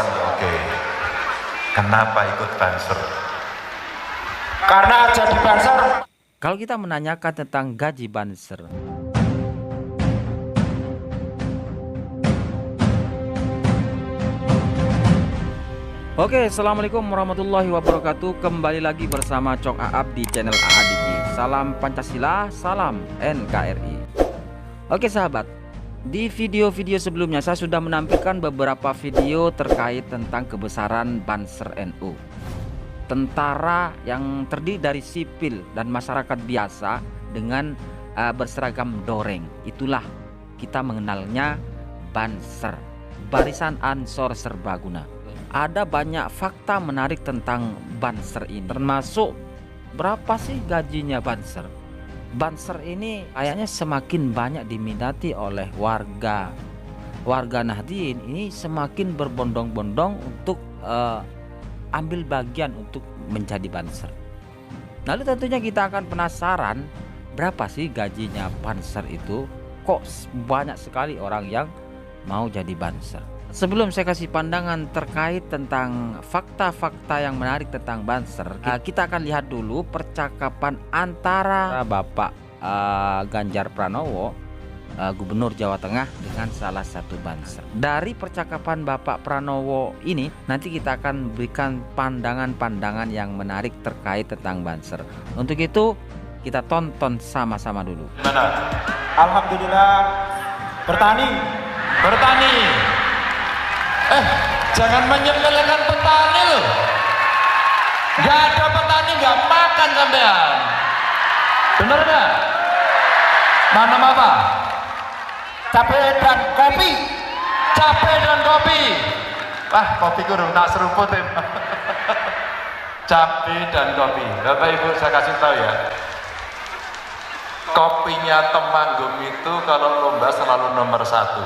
Oke. Kenapa ikut Banser? Karena jadi Banser. Kalau kita menanyakan tentang gaji Banser, oke, assalamualaikum warahmatullahi wabarakatuh. Kembali lagi bersama Cok Aap di channel AADG. Salam Pancasila, salam NKRI. Oke sahabat, di video-video sebelumnya saya sudah menampilkan beberapa video terkait tentang kebesaran Banser NU. Tentara yang terdiri dari sipil dan masyarakat biasa dengan berseragam doreng. Itulah kita mengenalnya Banser, Barisan Ansor Serbaguna. Ada banyak fakta menarik tentang Banser ini, termasuk berapa sih gajinya Banser. Banser ini kayaknya semakin banyak diminati oleh warga Nahdien. Ini semakin berbondong-bondong untuk ambil bagian untuk menjadi Banser. Lalu tentunya kita akan penasaran berapa sih gajinya Banser itu. Kok banyak sekali orang yang mau jadi Banser. Sebelum saya kasih pandangan terkait tentang fakta-fakta yang menarik tentang Banser, kita akan lihat dulu percakapan antara Bapak Ganjar Pranowo, Gubernur Jawa Tengah, dengan salah satu Banser. Dari percakapan Bapak Pranowo ini, nanti kita akan berikan pandangan-pandangan yang menarik terkait tentang Banser. Untuk itu, kita tonton sama-sama dulu. Mana? Alhamdulillah bertani. Jangan menyepelekan petani loh. Gak ada petani gak makan sampean. Bener gak? Mana apa? Cabai dan kopi. Cabai dan kopi. Wah, kopi kurung tak seruput ya. Cabai dan kopi. Bapak Ibu saya kasih tahu ya. Kopinya Temanggung itu kalau lomba selalu nomor 1.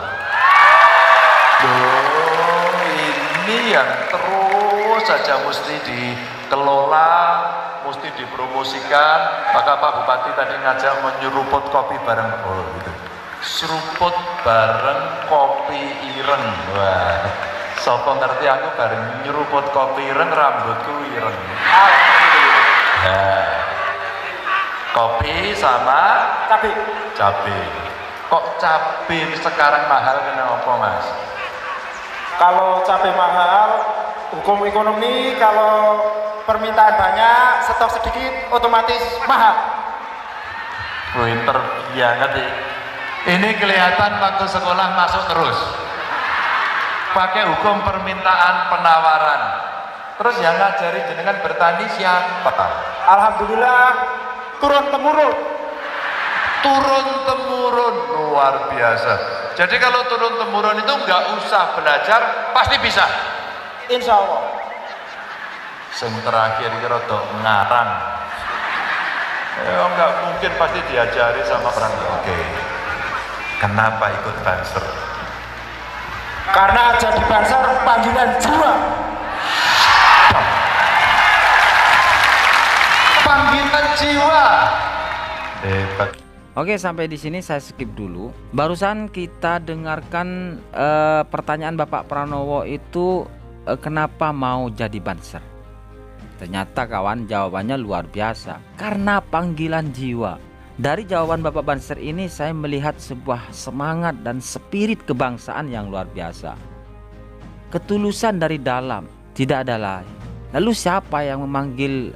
Loh, ini yang terus saja mesti dikelola, mesti dipromosikan. Maka Pak Bupati tadi ngajak menyeruput kopi bareng. Oh gitu. Seruput bareng kopi ireng. Wah, sopo ngerti aku bareng nyeruput kopi ireng, rambutku ireng. Nah, kopi sama cabai. Kok cabai sekarang mahal kenapa Mas? Kalau cabai mahal, hukum ekonomi kalau permintaan banyak, stok sedikit, otomatis mahal. Pinter banget ya. Ini kelihatan waktu sekolah masuk terus. Pakai hukum permintaan penawaran. Terus yang ngajari jenengan bertani siapa? Alhamdulillah turun-temurun. Turun-temurun, luar biasa. Jadi kalau turun-temurun itu nggak usah belajar, pasti bisa. Insya Allah. Yang terakhir kira ngarang. Ya nggak mungkin, pasti diajari sama orang. Oke. Kenapa ikut Banser? Karena jadi Banser panggilan jiwa. Panggilan jiwa. Hebat. Oke, sampai di sini saya skip dulu. Barusan kita dengarkan pertanyaan Bapak Pranowo itu kenapa mau jadi Banser. Ternyata kawan, jawabannya luar biasa. Karena panggilan jiwa. Dari jawaban Bapak Banser ini saya melihat sebuah semangat dan spirit kebangsaan yang luar biasa. Ketulusan dari dalam, tidak ada lain. Lalu siapa yang memanggil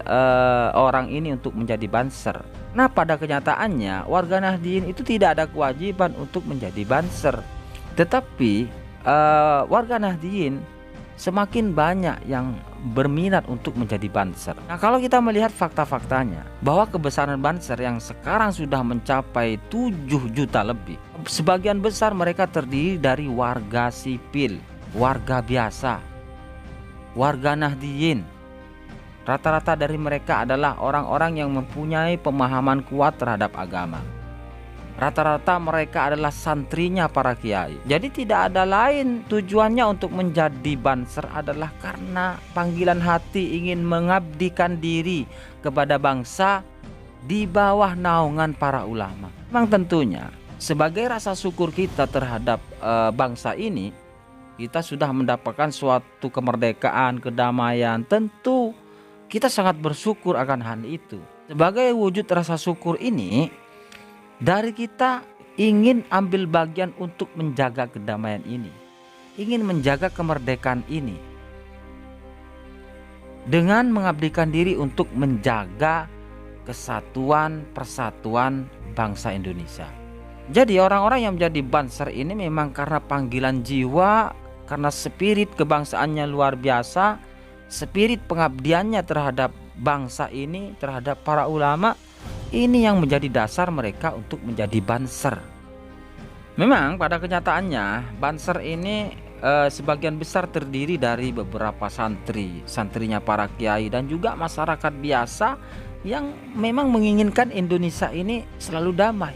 orang ini untuk menjadi Banser? Nah, pada kenyataannya warga Nahdien itu tidak ada kewajiban untuk menjadi Banser. Tetapi warga Nahdien semakin banyak yang berminat untuk menjadi Banser. Nah, kalau kita melihat fakta-faktanya bahwa kebesaran Banser yang sekarang sudah mencapai 7 juta lebih, sebagian besar mereka terdiri dari warga sipil, warga biasa, warga Nahdien. Rata-rata dari mereka adalah orang-orang yang mempunyai pemahaman kuat terhadap agama. Rata-rata mereka adalah santrinya para kiai. Jadi tidak ada lain tujuannya untuk menjadi Banser adalah karena panggilan hati ingin mengabdikan diri kepada bangsa di bawah naungan para ulama. Memang tentunya sebagai rasa syukur kita terhadap bangsa ini, kita sudah mendapatkan suatu kemerdekaan, kedamaian, tentu kita sangat bersyukur akan hal itu. Sebagai wujud rasa syukur ini, dari kita ingin ambil bagian untuk menjaga kedamaian ini, ingin menjaga kemerdekaan ini, dengan mengabdikan diri untuk menjaga kesatuan persatuan bangsa Indonesia. Jadi orang-orang yang menjadi Banser ini memang karena panggilan jiwa, karena spirit kebangsaannya luar biasa, spirit pengabdiannya terhadap bangsa ini, terhadap para ulama, ini yang menjadi dasar mereka untuk menjadi Banser. Memang pada kenyataannya Banser ini sebagian besar terdiri dari beberapa santrinya para kiai dan juga masyarakat biasa yang memang menginginkan Indonesia ini selalu damai.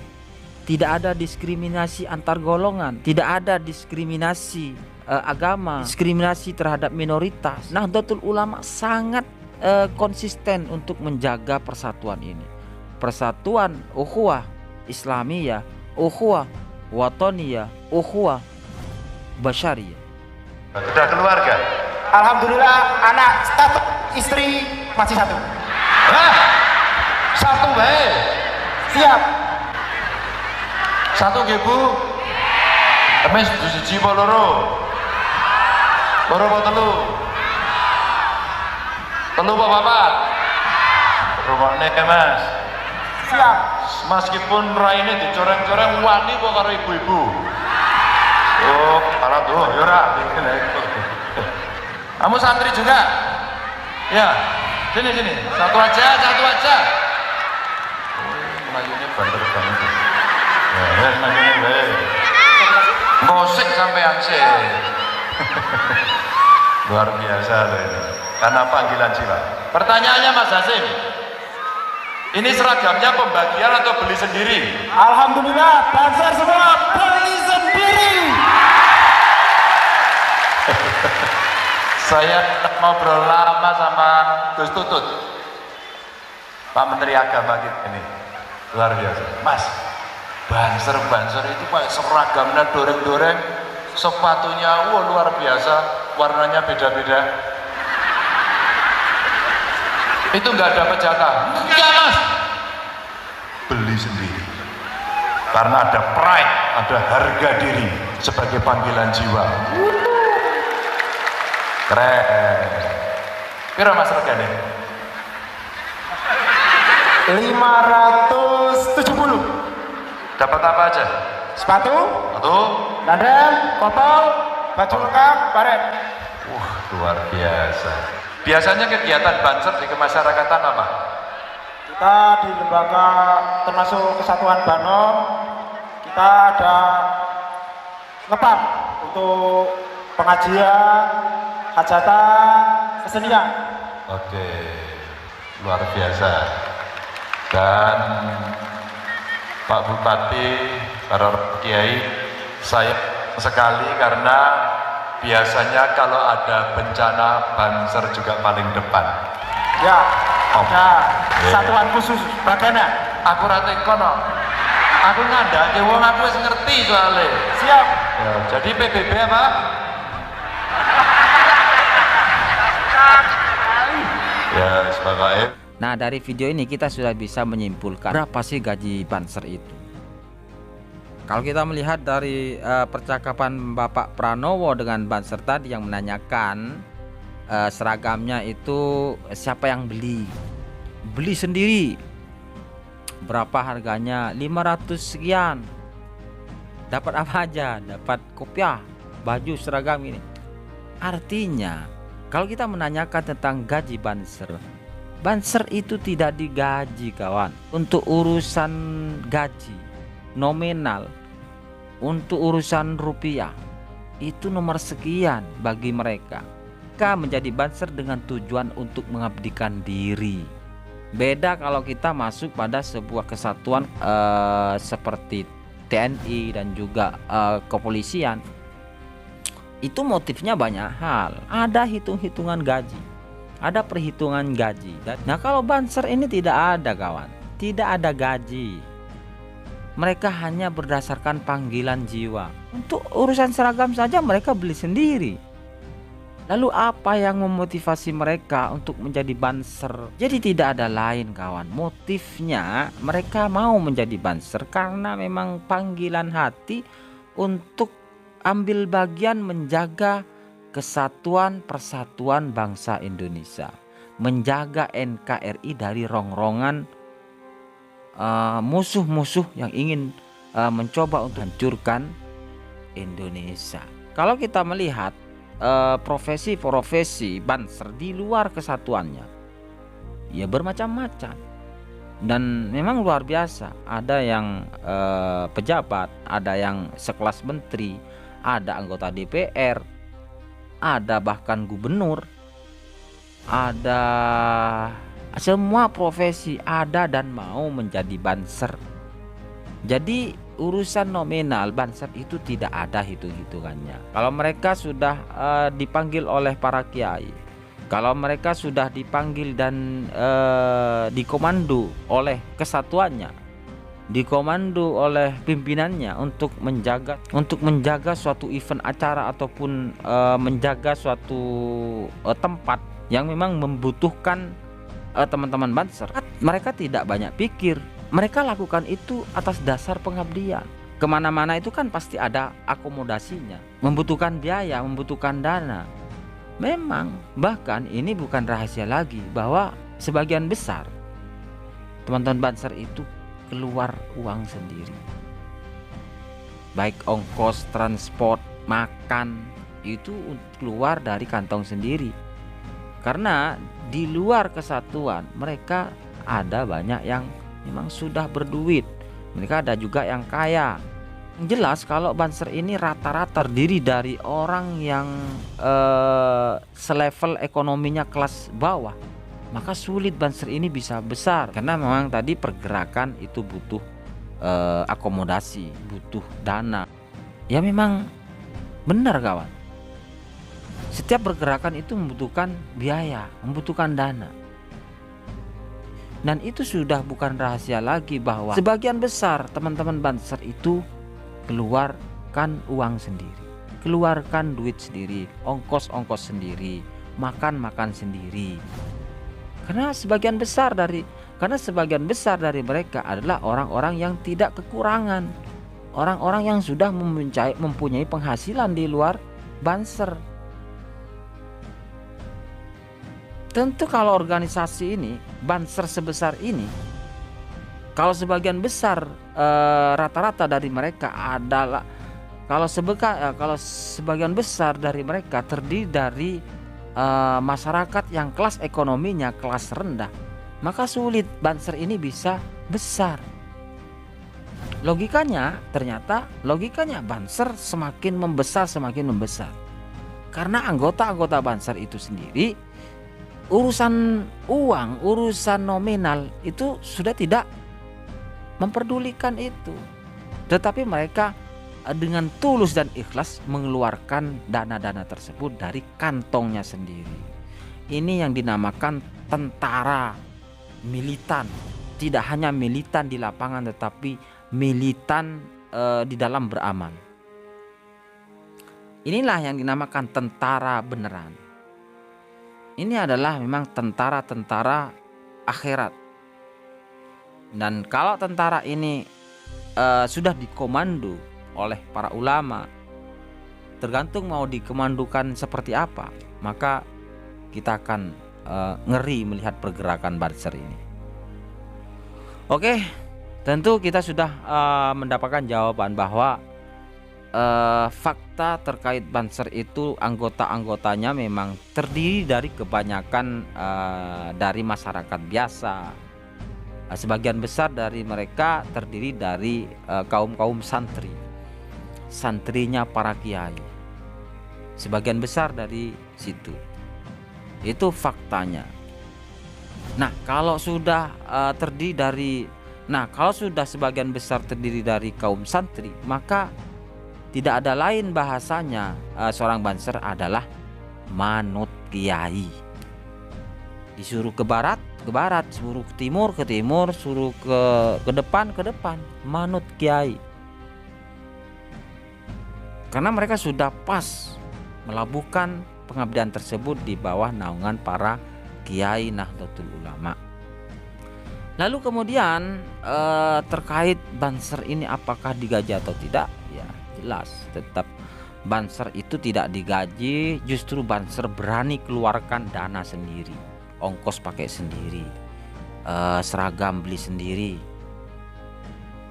Tidak ada diskriminasi antar golongan, tidak ada diskriminasi agama, diskriminasi terhadap minoritas. Nahdlatul Ulama sangat konsisten untuk menjaga persatuan ini. Persatuan ukhuwah Islamiyah, ukhuwah wataniyah, ukhuwah basyariyah. Sudah keluarga? Alhamdulillah, anak satu, istri masih satu. Hah? Satu baik. Siap. Satu nggih Bu. Emes siji apa loro? Loro apa telu? Telu apa papat? Rungokne Mas. Siap. Meskipun raine dicoreng-coreng wani kok karo ibu-ibu. Oh, kalau tuh, yura. Kamu santri juga? Ya, sini. Satu aja. Melayunya banter banget. Ya, melayunya baik. Ngosek sampai ansih. Luar biasa loh ini. Karena panggilan jiwa. Pertanyaannya Mas Hasim, ini seragamnya pembagian atau beli sendiri? Alhamdulillah, Banser semua beli sendiri. Saya ngobrol lama sama Gus Tutut, Pak Menteri Agama kita ini, luar biasa. Mas, Banser itu pakai seragamnya doreng-doreng, sepatunya luar biasa, warnanya beda-beda. Itu nggak ada jatah. Enggak Mas, beli sendiri. Karena ada pride, ada harga diri sebagai panggilan jiwa. Keren. Piro Mas regane? 570. Dapat apa aja? Sepatu, Satu. dandang, kopel, baju lengkap, baret. Luar biasa. Biasanya kegiatan Banser di kemasyarakatan apa? Kita di lembaga termasuk Kesatuan Banom, kita ada ngepam untuk pengajian, hajatan, kesenian. Oke, luar biasa. Dan Pak Bupati, para kiai, saya sekali karena biasanya kalau ada bencana Banser juga paling depan. Ya, ada satuan khusus Bagana. Aku rate kono. Aku ngandake wong aku wis ngerti soalnya. Siap. Ya, jadi PBB apa? Ya, sebagai. Nah, dari video ini kita sudah bisa menyimpulkan berapa sih gaji Banser itu. Kalau kita melihat dari percakapan Bapak Pranowo dengan Banser tadi yang menanyakan seragamnya itu siapa yang beli sendiri, berapa harganya, 500 sekian, dapat apa aja, dapat kopiah, baju, seragam ini. Artinya kalau kita menanyakan tentang gaji Banser itu tidak digaji kawan. Untuk urusan gaji nominal, untuk urusan rupiah itu nomor sekian bagi mereka. Mereka menjadi Banser dengan tujuan untuk mengabdikan diri. Beda kalau kita masuk pada sebuah kesatuan seperti TNI dan juga kepolisian. Itu motifnya banyak hal. Ada hitung-hitungan gaji, ada perhitungan gaji. Nah, kalau Banser ini tidak ada kawan, tidak ada gaji. Mereka hanya berdasarkan panggilan jiwa. Untuk urusan seragam saja mereka beli sendiri. Lalu apa yang memotivasi mereka untuk menjadi banser? Jadi tidak ada lain kawan, motifnya mereka mau menjadi banser karena memang panggilan hati untuk ambil bagian menjaga kesatuan persatuan bangsa Indonesia, menjaga NKRI dari rongrongan musuh-musuh yang ingin mencoba untuk hancurkan Indonesia. Kalau kita melihat profesi-profesi banser di luar kesatuannya, ya bermacam-macam dan memang luar biasa. Ada yang pejabat, ada yang sekelas menteri, ada anggota DPR, ada bahkan gubernur, ada semua profesi ada dan mau menjadi banser. Jadi urusan nominal banser itu tidak ada hitung-hitungannya. Kalau mereka sudah dipanggil oleh para kiai, kalau mereka sudah dipanggil dan dikomando oleh kesatuannya, dikomando oleh pimpinannya untuk menjaga suatu event acara ataupun menjaga suatu tempat yang memang membutuhkan teman-teman banser, mereka tidak banyak pikir. Mereka lakukan itu atas dasar pengabdian. Kemana-mana itu kan pasti ada akomodasinya, membutuhkan biaya, membutuhkan dana. Memang bahkan ini bukan rahasia lagi bahwa sebagian besar teman-teman banser itu keluar uang sendiri. Baik ongkos transport, makan itu keluar dari kantong sendiri. Karena di luar kesatuan mereka ada banyak yang memang sudah berduit, mereka ada juga yang kaya. Yang jelas kalau banser ini rata-rata terdiri dari orang yang selevel ekonominya kelas bawah, maka sulit banser ini bisa besar karena memang tadi pergerakan itu butuh akomodasi, butuh dana. Ya memang benar kawan, setiap pergerakan itu membutuhkan biaya, membutuhkan dana. Dan itu sudah bukan rahasia lagi bahwa sebagian besar teman-teman banser itu keluarkan uang sendiri, keluarkan duit sendiri, ongkos-ongkos sendiri, makan-makan sendiri. Karena sebagian besar dari mereka adalah orang-orang yang tidak kekurangan, orang-orang yang sudah mempunyai penghasilan di luar banser. Tentu kalau organisasi ini, banser sebesar ini, kalau sebagian besar rata-rata dari mereka adalah kalau sebagian besar dari mereka terdiri dari masyarakat yang kelas ekonominya kelas rendah, maka sulit banser ini bisa besar. Logikanya banser semakin membesar karena anggota-anggota banser itu sendiri urusan uang, urusan nominal itu sudah tidak memperdulikan itu, tetapi mereka dengan tulus dan ikhlas mengeluarkan dana-dana tersebut dari kantongnya sendiri. Ini yang dinamakan tentara militan, tidak hanya militan di lapangan tetapi militan di dalam beramal. Inilah yang dinamakan tentara beneran. Ini adalah memang tentara-tentara akhirat. Dan kalau tentara ini sudah dikomando oleh para ulama, tergantung mau dikomandokan seperti apa, maka kita akan ngeri melihat pergerakan banser ini. Oke, tentu kita sudah mendapatkan jawaban bahwa fakta terkait banser itu anggota-anggotanya memang terdiri dari kebanyakan dari masyarakat biasa. Sebagian besar dari mereka terdiri dari kaum-kaum santri, santrinya para kiai. Sebagian besar dari situ. Itu faktanya. Nah, kalau sudah kalau sudah sebagian besar terdiri dari kaum santri, maka tidak ada lain bahasanya seorang banser adalah manut kiai. Disuruh ke barat, suruh ke timur, suruh ke depan, manut kiai. Karena mereka sudah pas melabuhkan pengabdian tersebut di bawah naungan para kiai Nahdlatul Ulama. Lalu kemudian terkait Banser ini apakah digaji atau tidak? Ya jelas, tetap Banser itu tidak digaji. Justru Banser berani keluarkan dana sendiri, ongkos pakai sendiri, seragam beli sendiri,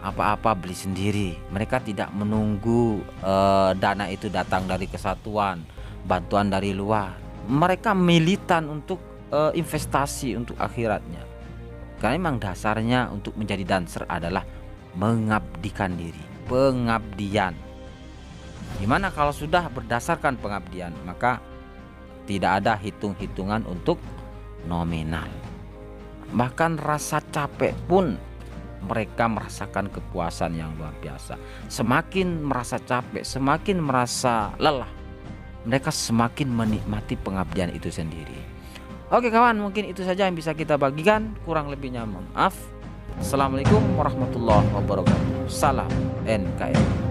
apa-apa beli sendiri. Mereka tidak menunggu dana itu datang dari kesatuan, bantuan dari luar. Mereka militan untuk investasi untuk akhiratnya. Karena memang dasarnya untuk menjadi dancer adalah mengabdikan diri, pengabdian. Gimana kalau sudah berdasarkan pengabdian, maka tidak ada hitung-hitungan untuk nominal. Bahkan rasa capek pun mereka merasakan kepuasan yang luar biasa. Semakin merasa capek, semakin merasa lelah, mereka semakin menikmati pengabdian itu sendiri. Oke kawan, mungkin itu saja yang bisa kita bagikan. Kurang lebihnya mohon maaf. Assalamualaikum warahmatullahi wabarakatuh. Salam NKRI.